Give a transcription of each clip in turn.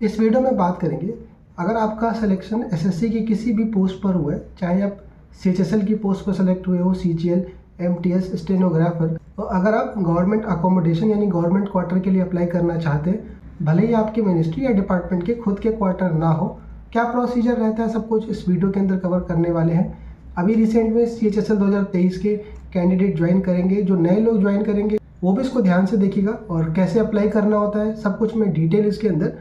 इस वीडियो में बात करेंगे, अगर आपका सिलेक्शन एसएससी की किसी भी पोस्ट पर हुआ है, चाहे आप सीएचएसएल की पोस्ट पर सेलेक्ट हुए हो, सीजीएल, एमटीएस, स्टेनोग्राफर, तो अगर आप गवर्नमेंट अकोमोडेशन यानी गवर्नमेंट क्वार्टर के लिए अप्लाई करना चाहते हैं, भले ही आपकी मिनिस्ट्री या डिपार्टमेंट के खुद के क्वार्टर ना हो, क्या प्रोसीजर रहता है सब कुछ इस वीडियो के अंदर कवर करने वाले हैं। अभी रिसेंट में सीएचएसएल 2023 के कैंडिडेट ज्वाइन करेंगे, जो नए लोग ज्वाइन करेंगे वो भी इसको ध्यान से देखिएगा और कैसे अप्लाई करना होता है सब कुछ मैं डिटेल इसके अंदर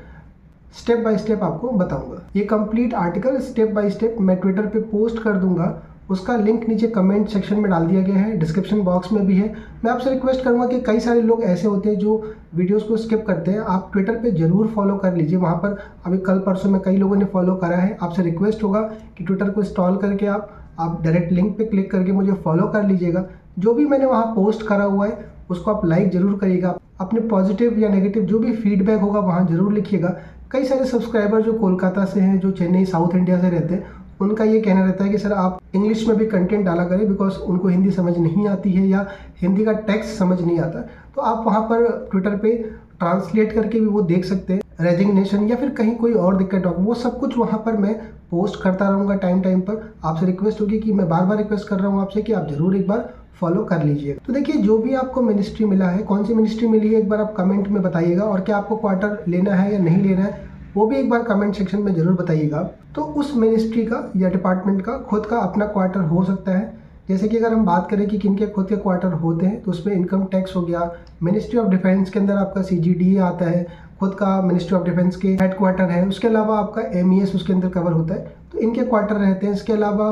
स्टेप बाय स्टेप आपको बताऊंगा। ये complete article step by step मैं ट्विटर पे पोस्ट कर दूंगा, उसका लिंक नीचे कमेंट सेक्शन में डाल दिया गया है, डिस्क्रिप्शन बॉक्स में भी है। मैं आपसे रिक्वेस्ट करूंगा कि कई सारे लोग ऐसे होते हैं जो वीडियोस को स्किप करते हैं, आप ट्विटर पे जरूर फॉलो कर लीजिए। वहाँ पर अभी कल परसों में कई लोगों ने फॉलो करा है। आपसे रिक्वेस्ट होगा कि ट्विटर को इंस्टॉल करके आप डायरेक्ट लिंक पे क्लिक करके मुझे फॉलो कर लीजिएगा। जो भी मैंने वहाँ पोस्ट करा हुआ है उसको आप लाइक जरूर करिएगा। अपने पॉजिटिव या नेगेटिव जो भी फीडबैक होगा वहाँ जरूर लिखिएगा। कई सारे सब्सक्राइबर जो कोलकाता से हैं, जो चेन्नई साउथ इंडिया से रहते हैं, उनका ये कहना रहता है कि सर आप इंग्लिश में भी कंटेंट डाला करें, बिकॉज उनको हिंदी समझ नहीं आती है या हिंदी का टेक्स्ट समझ नहीं आता। तो आप वहाँ पर ट्विटर पे ट्रांसलेट करके भी वो देख सकते हैं। रेजिग्नेशन या फिर कहीं कोई और दिक्कत हो, वो सब कुछ वहाँ पर मैं पोस्ट करता रहूँगा टाइम टाइम पर। आपसे रिक्वेस्ट होगी कि मैं बार बार रिक्वेस्ट कर रहा हूँ आपसे कि आप ज़रूर एक बार फॉलो कर लीजिएगा। तो देखिए, जो भी आपको मिनिस्ट्री मिला है, कौन सी मिनिस्ट्री मिली है, एक बार आप कमेंट में बताइएगा। और क्या आपको क्वार्टर लेना है या नहीं लेना है वो भी एक बार कमेंट सेक्शन में ज़रूर बताइएगा। तो उस मिनिस्ट्री का या डिपार्टमेंट का खुद का अपना क्वार्टर हो सकता है। जैसे कि अगर हम बात करें कि किन के खुद के क्वार्टर होते हैं, तो उसमें इनकम टैक्स हो गया, मिनिस्ट्री ऑफ डिफेंस के अंदर आपका सीजीडीए आता है, खुद का मिनिस्ट्री ऑफ डिफेंस के हेड क्वार्टर है। उसके अलावा आपका एमईएस उसके अंदर कवर होता है, तो इनके क्वार्टर रहते हैं। इसके अलावा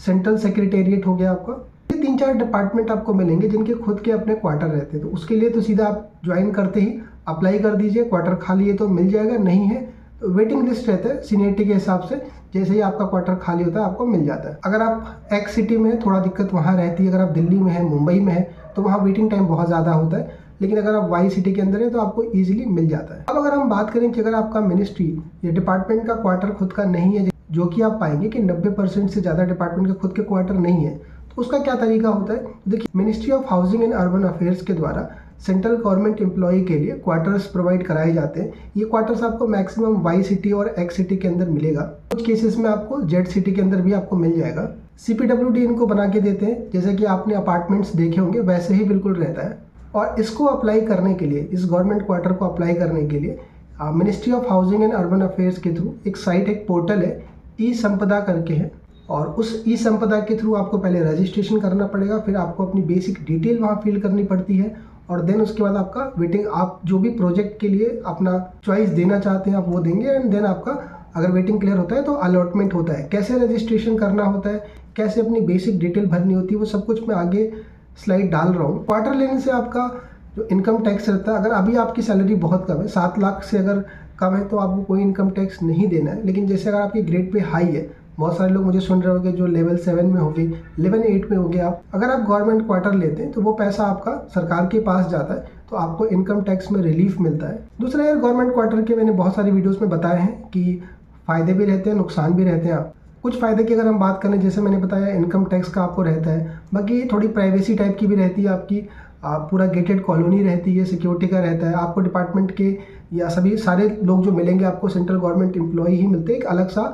सेंट्रल सेक्रेटेरिएट हो गया आपका। ये 3-4 डिपार्टमेंट आपको मिलेंगे जिनके खुद के अपने क्वार्टर रहते हैं। तो उसके लिए तो सीधा आप ज्वाइन करते ही अप्लाई कर दीजिए। क्वार्टर खाली है तो मिल जाएगा, नहीं है वेटिंग लिस्ट रहता है सीनियरिटी के हिसाब से। जैसे ही आपका क्वार्टर खाली होता है आपको मिल जाता है। अगर आप एक्स सिटी में हैं, थोड़ा दिक्कत वहाँ रहती है। अगर आप दिल्ली में हैं, मुंबई में हैं, तो वहाँ वेटिंग टाइम बहुत ज़्यादा होता है। लेकिन अगर आप वाई सिटी के अंदर है तो आपको ईजिली मिल जाता है। अब अगर हम बात करें कि अगर आपका मिनिस्ट्री या डिपार्टमेंट का क्वार्टर खुद का नहीं है, जो कि आप पाएंगे कि 90% से ज़्यादा डिपार्टमेंट का खुद के क्वार्टर नहीं है, तो उसका क्या तरीका होता है। देखिए, ministry of housing and urban affairs के द्वारा सेंट्रल गवर्नमेंट एम्प्लॉय के लिए क्वार्टर्स प्रोवाइड कराए जाते हैं। ये क्वार्टर्स आपको मैक्सिमम वाई सिटी और एक्स सिटी के अंदर मिलेगा। कुछ केसेस में आपको जेड सिटी के अंदर भी आपको मिल जाएगा। सीपीडब्ल्यूडी इनको बना के देते हैं, जैसे कि आपने अपार्टमेंट्स देखे होंगे वैसे ही बिल्कुल रहता है। और इसको अप्लाई करने के लिए, इस गवर्नमेंट क्वार्टर को अप्लाई करने के लिए ministry of housing and urban affairs के थ्रू एक साइट, एक पोर्टल है, ई संपदा करके है। और उस ई संपदा के थ्रू आपको पहले रजिस्ट्रेशन करना पड़ेगा, फिर आपको अपनी बेसिक डिटेल वहाँ फिल करनी पड़ती है, और देन उसके बाद आपका वेटिंग, आप जो भी प्रोजेक्ट के लिए अपना चॉइस देना चाहते हैं आप वो देंगे। एंड देन आपका अगर वेटिंग क्लियर होता है तो अलॉटमेंट होता है। कैसे रजिस्ट्रेशन करना होता है, कैसे अपनी बेसिक डिटेल भरनी होती है, वो सब कुछ मैं आगे स्लाइड डाल रहा हूँ। क्वार्टर लेने से आपका जो इनकम टैक्स रहता है, अगर अभी आपकी सैलरी बहुत कम है, 7 लाख से अगर कम है, तो आपको कोई इनकम टैक्स नहीं देना है। लेकिन जैसे अगर आपकी ग्रेड पे हाई है, बहुत सारे लोग मुझे सुन रहे होंगे जो लेवल 7 में होगी, लेवल 8 में हो गया, आप अगर आप गवर्नमेंट क्वार्टर लेते हैं तो वो पैसा आपका सरकार के पास जाता है, तो आपको इनकम टैक्स में रिलीफ मिलता है। दूसरा यार, गवर्नमेंट क्वार्टर के मैंने बहुत सारी वीडियोस में बताए हैं कि फ़ायदे भी रहते हैं, नुकसान भी रहते हैं। आप कुछ फ़ायदे की अगर हम बात करें, जैसे मैंने बताया इनकम टैक्स का आपको रहता है, बाकी थोड़ी प्राइवेसी टाइप की भी रहती है आपकी। पूरा गेटेड कॉलोनी रहती है, सिक्योरिटी का रहता है। आपको डिपार्टमेंट के या सभी सारे लोग जो मिलेंगे आपको सेंट्रल गवर्नमेंट एम्प्लॉय ही मिलते हैं, एक अलग सा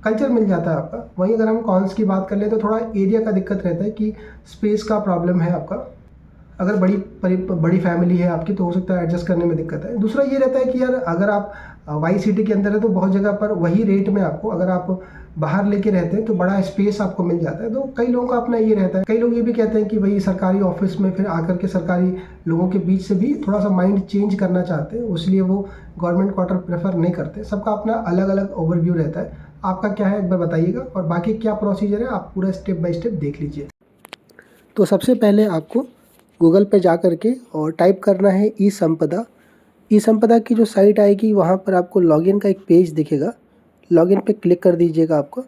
कल्चर मिल जाता है आपका। वहीं अगर हम कॉन्स की बात कर लें तो थोड़ा एरिया का दिक्कत रहता है कि स्पेस का प्रॉब्लम है आपका। अगर बड़ी फैमिली है आपकी तो हो सकता है एडजस्ट करने में दिक्कत है। दूसरा ये रहता है कि यार अगर आप वाई सिटी के अंदर है तो बहुत जगह पर वही रेट में आपको, अगर आप बाहर लेके रहते हैं तो बड़ा स्पेस आपको मिल जाता है। तो कई लोगों का अपना ये रहता है। कई लोग ये भी कहते हैं कि वही सरकारी ऑफिस में फिर आकर के सरकारी लोगों के बीच से भी थोड़ा सा माइंड चेंज करना चाहते हैं, इसलिए वो गवर्नमेंट क्वार्टर प्रेफर नहीं करते। सबका अपना अलग अलग ओवरव्यू रहता है। आपका क्या है एक बार बताइएगा, और बाकी क्या प्रोसीजर है आप पूरा स्टेप बाय स्टेप देख लीजिए। तो सबसे पहले आपको गूगल पे जा कर के और टाइप करना है ई संपदा। ई संपदा की जो साइट आएगी वहाँ पर आपको लॉगिन का एक पेज दिखेगा, लॉगिन पे क्लिक कर दीजिएगा आपको।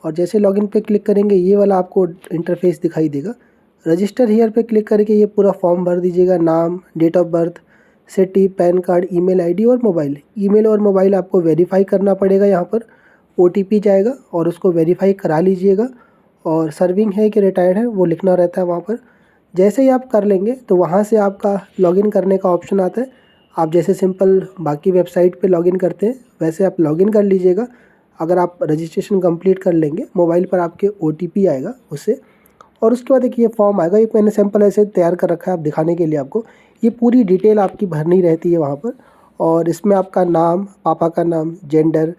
और जैसे लॉगिन पे क्लिक करेंगे ये वाला आपको इंटरफेस दिखाई देगा। रजिस्टर हियर पे क्लिक करके ये पूरा फॉर्म भर दीजिएगा, नाम, date of birth, city, PAN card, email ID और मोबाइल। ईमेल और मोबाइल आपको वेरीफाई करना पड़ेगा। यहाँ पर ओटीपी जाएगा और उसको वेरीफाई करा लीजिएगा। और सर्विंग है कि रिटायर्ड है वो लिखना रहता है वहाँ पर। जैसे ही आप कर लेंगे तो वहाँ से आपका लॉगिन करने का ऑप्शन आता है। आप जैसे सिंपल बाकी वेबसाइट पे लॉगिन करते हैं वैसे आप लॉगिन कर लीजिएगा। अगर आप रजिस्ट्रेशन कंप्लीट कर लेंगे, मोबाइल पर आपके OTP आएगा उससे, और उसके बाद एक ये फॉर्म आएगा, एक मैंने सैंपल ऐसे तैयार कर रखा है आप दिखाने के लिए आपको। ये पूरी डिटेल आपकी भरनी रहती है वहाँ पर, और इसमें आपका नाम, पापा का नाम, जेंडर,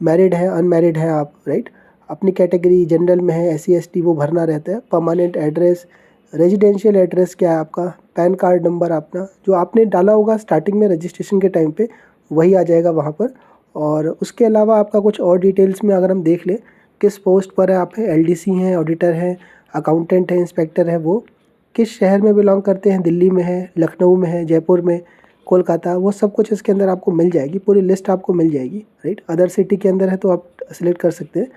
मैरिड है अनमैरिड है आप, राइट, अपनी कैटेगरी जनरल में है, SC ST वो भरना रहता है, परमानेंट एड्रेस, रेजिडेंशियल एड्रेस क्या है आपका, पैन कार्ड नंबर अपना जो आपने डाला होगा स्टार्टिंग में रजिस्ट्रेशन के टाइम पे वही आ जाएगा वहाँ पर। और उसके अलावा आपका कुछ और डिटेल्स में अगर हम देख लें, किस पोस्ट पर है आप, LDC हैं, ऑडिटर हैं, अकाउंटेंट है, इंस्पेक्टर है, वो किस शहर में बिलोंग करते हैं, दिल्ली में है, लखनऊ में है, जयपुर में, कोलकाता, वो सब कुछ इसके अंदर आपको मिल जाएगी, पूरी लिस्ट आपको मिल जाएगी, राइट। अदर सिटी के अंदर है तो आप सिलेक्ट कर सकते हैं।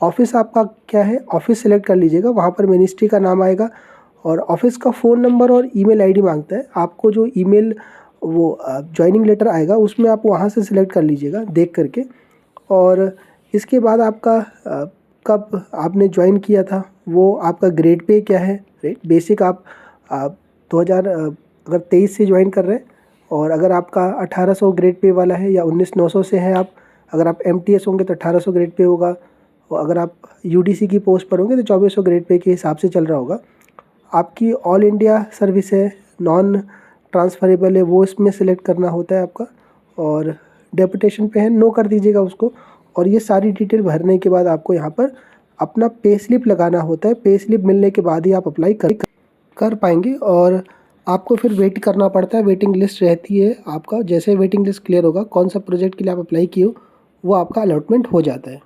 ऑफिस आपका क्या है, ऑफिस सेलेक्ट कर लीजिएगा, वहाँ पर मिनिस्ट्री का नाम आएगा, और ऑफिस का फ़ोन नंबर और ईमेल आईडी मांगता है। आपको जो ईमेल वो जॉइनिंग लेटर आएगा उसमें आप वहाँ से सिलेक्ट कर लीजिएगा देख करके। और इसके बाद आपका कब आपने ज्वाइन किया था, वो आपका ग्रेड पे क्या है, राइट। बेसिक आप 2000 अगर 23 से ज्वाइन कर रहे हैं, और अगर आपका 1800 ग्रेड पे वाला है या 19900 से है आप, अगर आप MTS होंगे तो 1800 ग्रेड पे होगा, और अगर आप UDC की पोस्ट पर होंगे तो 2400 ग्रेड पे के हिसाब से चल रहा होगा। आपकी ऑल इंडिया सर्विस है, नॉन ट्रांसफरेबल है, वो इसमें सेलेक्ट करना होता है आपका, और डेपुटेशन पे है, नो कर दीजिएगा उसको। और ये सारी डिटेल भरने के बाद आपको यहाँ पर अपना पे स्लिप लगाना होता है। पे स्लिप मिलने के बाद ही आप अप्लाई कर पाएंगे, और आपको फिर वेट करना पड़ता है, वेटिंग लिस्ट रहती है आपका। जैसे वेटिंग लिस्ट क्लियर होगा, कौन सा प्रोजेक्ट के लिए आप अप्लाई किए हो, वो आपका अलॉटमेंट हो जाता है।